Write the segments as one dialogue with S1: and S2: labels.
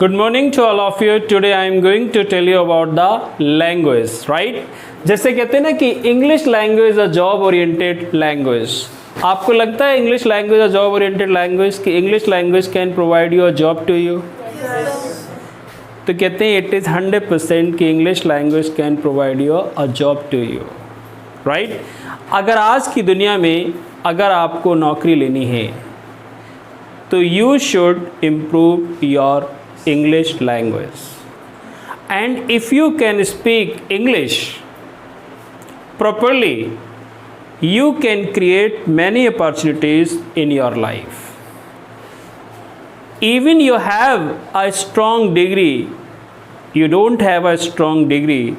S1: Good morning to all of you. Today I am going to tell you about the language, right? जैसे कहते हैं ना कि English language a job oriented language. आपको लगता है English language a job oriented language कि English language can provide you a job to you? तो कहते हैं इट इज़ 100% कि English language can provide you a job to you, right? अगर आज की दुनिया में अगर आपको नौकरी लेनी है तो you should improve your English language, and if you can speak English properly, you can create many opportunities in your life. Even you have a strong degree, you don't have a strong degree,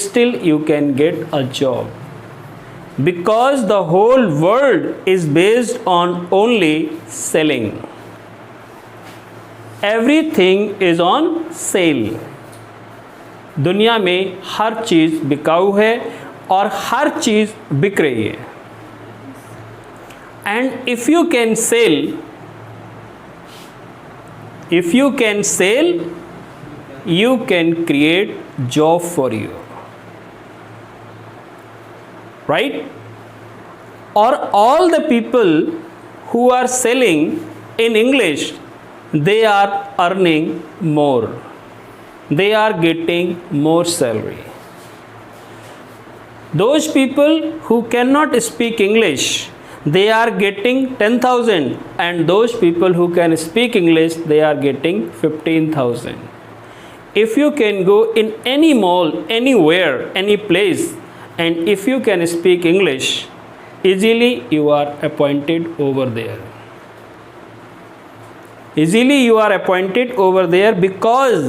S1: still you can get a job, because the whole world is based on only selling. Everything is on sale. दुनिया में हर चीज़ बिकाऊ है और हर चीज़ बिक रही है. And if you can sell you can create job for you, right? और all the people who are selling in English, they are earning more, they are getting more salary. Those people who cannot speak English, they are getting 10,000, and those people who can speak English, they are getting 15,000. If you can go in any mall, anywhere, any place, and if you can speak English, easily you are appointed over there. Easily you are appointed over there because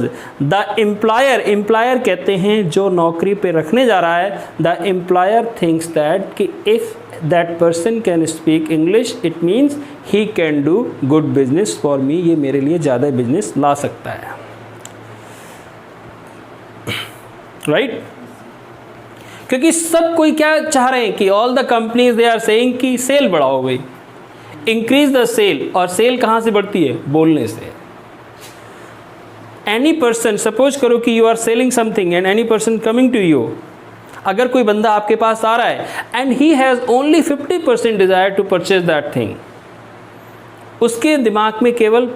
S1: the employer कहते हैं जो नौकरी पे रखने जा रहा है, the employer thinks that कि if that person can speak English, it means he can do good business for me. ये मेरे लिए ज़्यादा बिजनेस ला सकता है, right? क्योंकि सब कोई क्या चाह रहे हैं कि all the companies they are saying कि सेल बढ़ाओ भाई, इंक्रीज द सेल. और सेल कहाँ से बढ़ती है? बोलने से. एनी पर्सन, सपोज करो कि you are selling something and any person coming to you, अगर कोई बंदा आपके पास आ रहा है and he has only 50% desire to purchase that thing, उसके दिमाग में केवल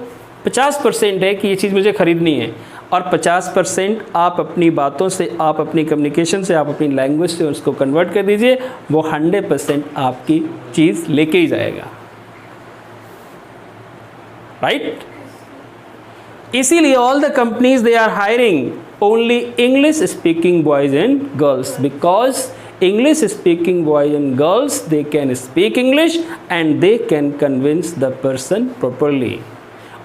S1: 50% है कि ये चीज़ मुझे ख़रीदनी है, और 50% आप अपनी बातों से, आप अपनी कम्युनिकेशन से, आप अपनी लैंग्वेज से उसको कन्वर्ट कर दीजिए, वो 100% आपकी चीज़ लेके ही जाएगा, राइट? इसीलिए all the companies they are hiring only English speaking boys and girls, because English speaking boys and girls they can speak English and they can convince the person properly.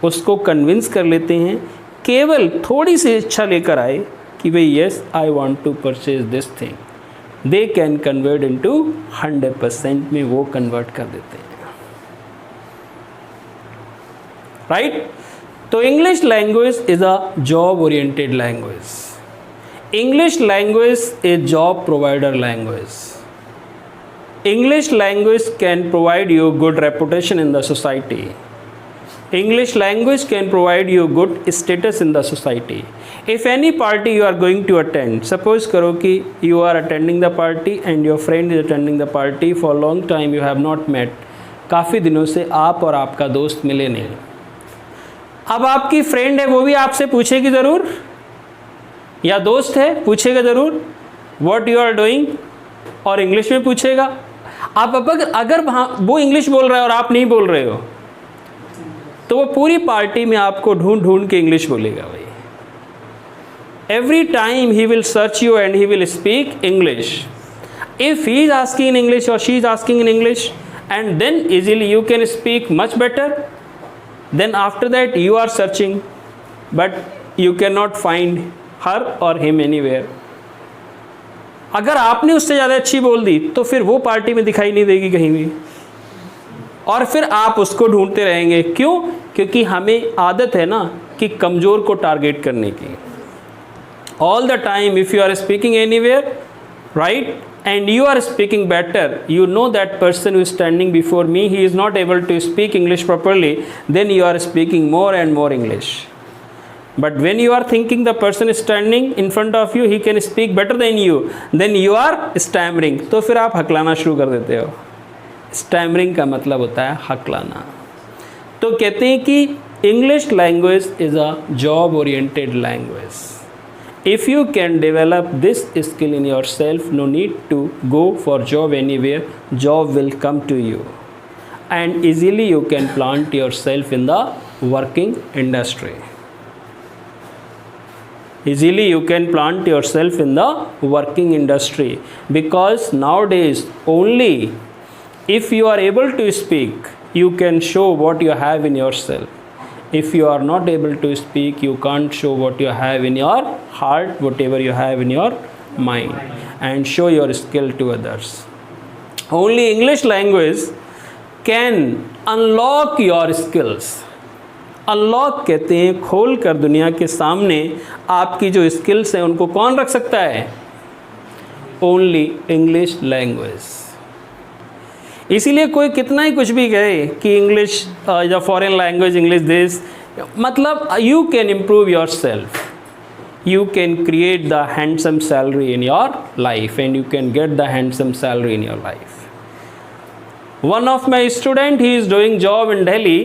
S1: उसको convince कर लेते हैं, केवल थोड़ी सी इच्छा लेकर आए कि भाई yes I want to purchase this thing, they can convert into 100% में वो कन्वर्ट कर देते हैं, राइट? तो English language is a job oriented language. English language is job provider language. English language can provide you good reputation in the society. English language can provide you good status in the society. If any party you are going to attend, suppose करो कि you are attending the party and your friend is attending the party, for long time you have not met, काफ़ी दिनों से आप और आपका दोस्त मिले नहीं. अब आपकी फ्रेंड है, वो भी आपसे पूछेगी ज़रूर, या दोस्त है पूछेगा ज़रूर व्हाट यू आर डूइंग, और इंग्लिश में पूछेगा. आप अगर वहाँ वो इंग्लिश बोल रहा है और आप नहीं बोल रहे हो, तो वो पूरी पार्टी में आपको ढूंढ ढूंढ के इंग्लिश बोलेगा भाई. Every time he will search you and he will speak English. If he is asking in English और she is asking in English, and then easily you can speak much better. Then after that you are searching, but you cannot find her or him anywhere. अगर आपने उससे ज़्यादा अच्छी बोल दी तो फिर वो पार्टी में दिखाई नहीं देगी कहीं भी, और फिर आप उसको ढूंढते रहेंगे. क्यों? क्योंकि हमें आदत है ना कि कमज़ोर को टारगेट करने की. All the time if you are speaking anywhere, right, and you are speaking better, you know that person who is standing before me, he is not able to speak English properly, then you are speaking more and more English. But when you are thinking the person is standing in front of you, he can speak better than you, then you are stammering. तो फिर आप हकलाना शुरू कर देते हो. Stammering का मतलब होता है हकलाना. तो कहते हैं कि English language is a job oriented language. If you can develop this skill in yourself, no need to go for job anywhere, job will come to you. And easily you can plant yourself in the working industry. Easily you can plant yourself in the working industry, because nowadays only if you are able to speak, you can show what you have in yourself. If you are not able to speak, you can't show what you have in your heart, whatever you have in your mind, and show your skill to others. Only English language can unlock your skills. Unlock कहते हैं खोल कर दुनिया के सामने आपकी जो skills हैं उनको कौन रख सकता है? Only English language. इसीलिए कोई कितना ही कुछ भी कहे कि इंग्लिश या फॉरेन लैंग्वेज, इंग्लिश दिस, मतलब you can improve your self, you can create the handsome salary in your life, and you can get the handsome salary in your life. One of my student, he is doing job in Delhi.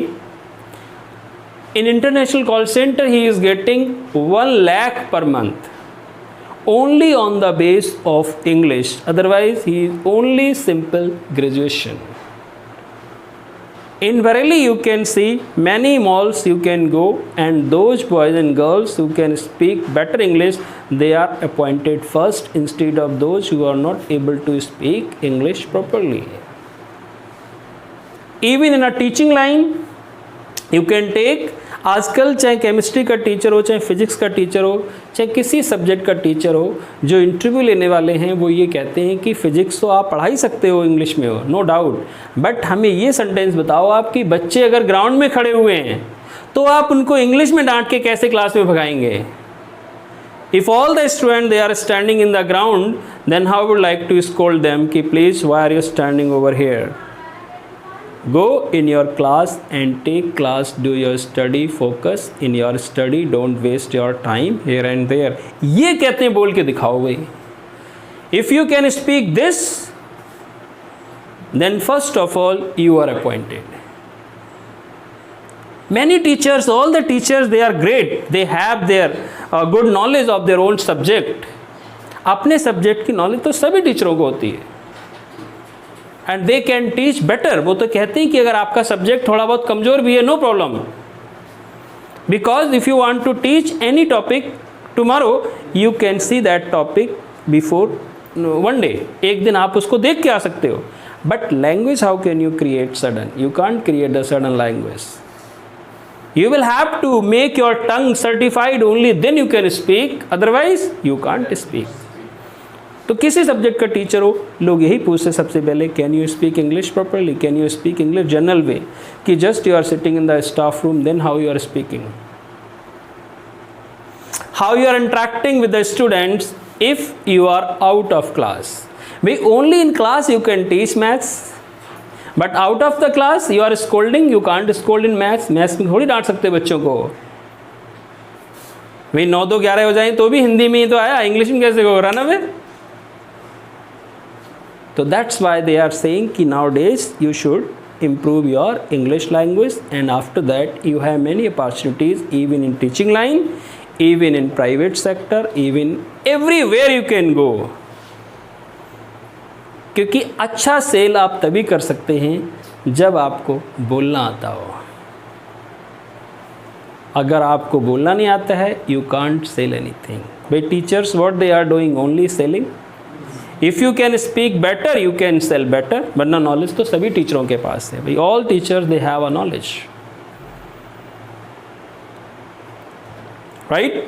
S1: In international call center, he is getting 1 lakh per month only on the base of English. Otherwise, he is only simple graduation. In Bareilly, you can see many malls you can go, and those boys and girls who can speak better English, they are appointed first instead of those who are not able to speak English properly. Even in a teaching line, you can take, आजकल चाहे chemistry का teacher हो, चाहे physics का teacher हो, चाहे किसी subject का टीचर हो, जो इंटरव्यू लेने वाले हैं वो ये कहते हैं कि फ़िज़िक्स तो आप पढ़ा ही सकते हो, इंग्लिश में हो, नो डाउट, बट हमें ये सेंटेंस बताओ आप कि बच्चे अगर ग्राउंड में खड़े हुए हैं तो आप उनको इंग्लिश में डांट के कैसे क्लास में भगाएंगे? If all the student they are standing in the ground, then how would like to scold them कि please why are you standing over here? Go in your class and take class, do your study, focus in your study, don't waste your time here and there. ये कहते हैं बोल के दिखाओ भाई. If you can speak this, then first of all you are appointed. Many teachers, all the teachers, they are great. They have their good knowledge of their own subject. अपने subject की knowledge तो सभी टीचरों को होती है. And they can teach better. वो तो कहते हैं कि अगर आपका सब्जेक्ट थोड़ा बहुत कमज़ोर भी है, no problem, because if you want to teach any topic tomorrow, you can see that topic before 1 day. एक दिन आप उसको देख के आ सकते हो. But language how can you create sudden? You can't create the sudden language. You will have to make your tongue certified, only then you can speak, otherwise you can't speak. तो किसी सब्जेक्ट का teacher हो, लोग यही पूछते सबसे पहले, can you speak English properly, can you speak English general way, कि just you are sitting in the staff room, then how you are speaking, how you are interacting with the students if you are out of class. भाई only in class you can teach maths, but out of the class you are scolding, you can't scold in maths. Maths में थोड़ी डांट सकते बच्चों को. भाई 9 2 11 हो जाए तो भी हिंदी में ही तो आया, इंग्लिश में कैसे होगा ना भाई? So that's why they are saying कि nowadays you should improve your English language, and after that you have many opportunities even in teaching line, even in private sector, even everywhere you can go. क्योंकि अच्छा cell आप तभी कर सकते हैं जब आपको बोलना आता हो. अगर आपको बोलना नहीं आता है, you can't sell anything. भाई teachers what they are doing, only selling. If you can speak better, you can sell better. वरना नॉलेज तो सभी टीचरों के पास है भाई. All teachers they have a knowledge, right?